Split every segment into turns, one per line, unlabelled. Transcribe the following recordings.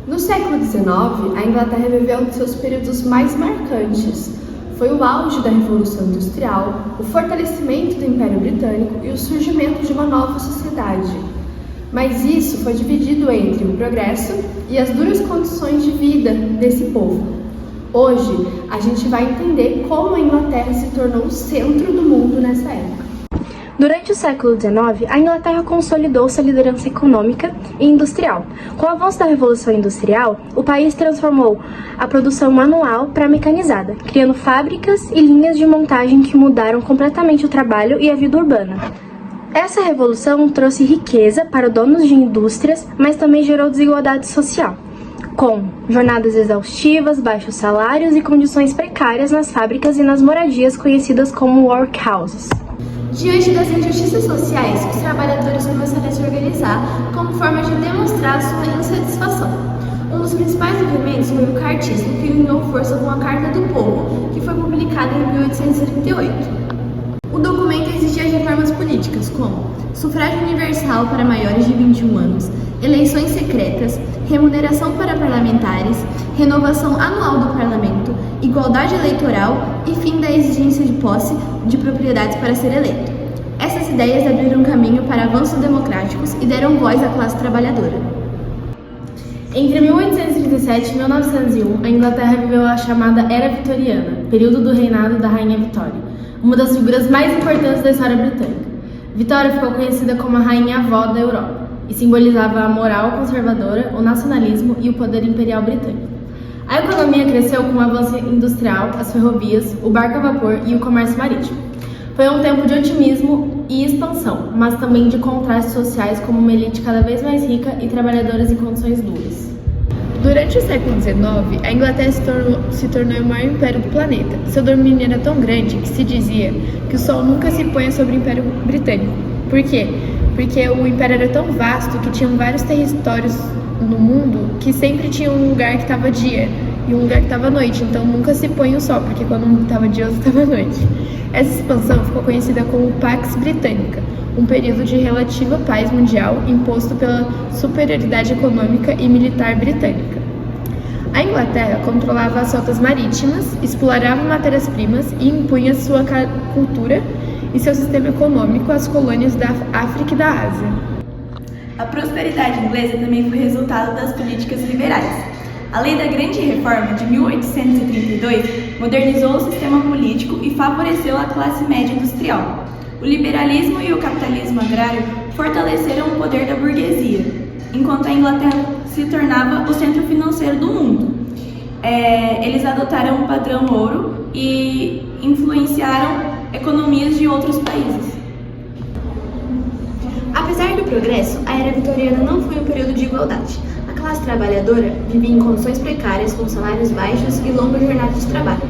No século XIX, a Inglaterra viveu um de seus períodos mais marcantes. Foi o auge da Revolução Industrial, o fortalecimento do Império Britânico e o surgimento de uma nova sociedade. Mas isso foi dividido entre o progresso e as duras condições de vida desse povo. Hoje, a gente vai entender como a Inglaterra se tornou o centro do mundo nessa época.
Durante o século XIX, a Inglaterra consolidou sua liderança econômica e industrial. Com o avanço da Revolução Industrial, o país transformou a produção manual para a mecanizada, criando fábricas e linhas de montagem que mudaram completamente o trabalho e a vida urbana. Essa revolução trouxe riqueza para os donos de indústrias, mas também gerou desigualdade social, com jornadas exaustivas, baixos salários e condições precárias nas fábricas e nas moradias conhecidas como workhouses.
Diante das injustiças sociais, os trabalhadores começaram a se organizar como forma de demonstrar sua insatisfação. Um dos principais movimentos foi o cartismo, que ganhou força com a Carta do Povo, que foi publicada em 1838. O documento exigia reformas políticas como sufrágio universal para maiores de 21 anos, eleições secretas, remuneração para parlamentares, renovação anual do parlamento, igualdade eleitoral e fim da exigência de posse de propriedades para ser eleito. Essas ideias abriram caminho para avanços democráticos e deram voz à classe trabalhadora.
Entre 1837 e 1901, a Inglaterra viveu a chamada Era Vitoriana, período do reinado da Rainha Vitória, uma das figuras mais importantes da história britânica. Vitória ficou conhecida como a rainha-avó da Europa e simbolizava a moral conservadora, o nacionalismo e o poder imperial britânico. A economia cresceu com o avanço industrial, as ferrovias, o barco a vapor e o comércio marítimo. Foi um tempo de otimismo e expansão, mas também de contrastes sociais como uma elite cada vez mais rica e trabalhadoras em condições duras.
Durante o século XIX, a Inglaterra se tornou o maior império do planeta. Seu domínio era tão grande que se dizia que o sol nunca se põe sobre o Império Britânico. Por quê? Porque o império era tão vasto que tinham vários territórios no mundo que sempre tinha um lugar que estava dia e um lugar que estava noite. Então nunca se põe o sol, porque quando um estava dia, outro estava noite. Essa expansão ficou conhecida como Pax Britânica, um período de relativa paz mundial imposto pela superioridade econômica e militar britânica. A Inglaterra controlava as rotas marítimas, explorava matérias-primas e impunha sua cultura e seu sistema econômico às colônias da África e da Ásia.
A prosperidade inglesa também foi resultado das políticas liberais. A Lei da Grande Reforma de 1832 modernizou o sistema político e favoreceu a classe média industrial. O liberalismo e o capitalismo agrário fortaleceram o poder da burguesia, enquanto a Inglaterra se tornava o centro financeiro do mundo. Eles adotaram o padrão ouro e influenciaram economias de outros países.
Apesar do progresso, a Era Vitoriana não foi um período de igualdade. A classe trabalhadora vivia em condições precárias, com salários baixos e longas jornadas de trabalho.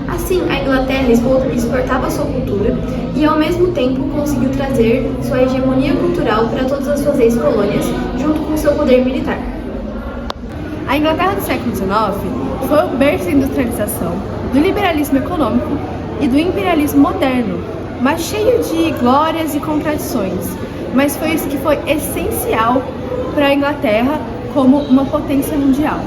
Assim, a Inglaterra exportava sua cultura e, ao mesmo tempo, conseguiu trazer sua hegemonia cultural para todas as suas ex-colônias, junto com seu poder militar.
A Inglaterra do século XIX foi o berço da industrialização, do liberalismo econômico e do imperialismo moderno, mas cheio de glórias e contradições. Mas foi isso que foi essencial para a Inglaterra como uma potência mundial.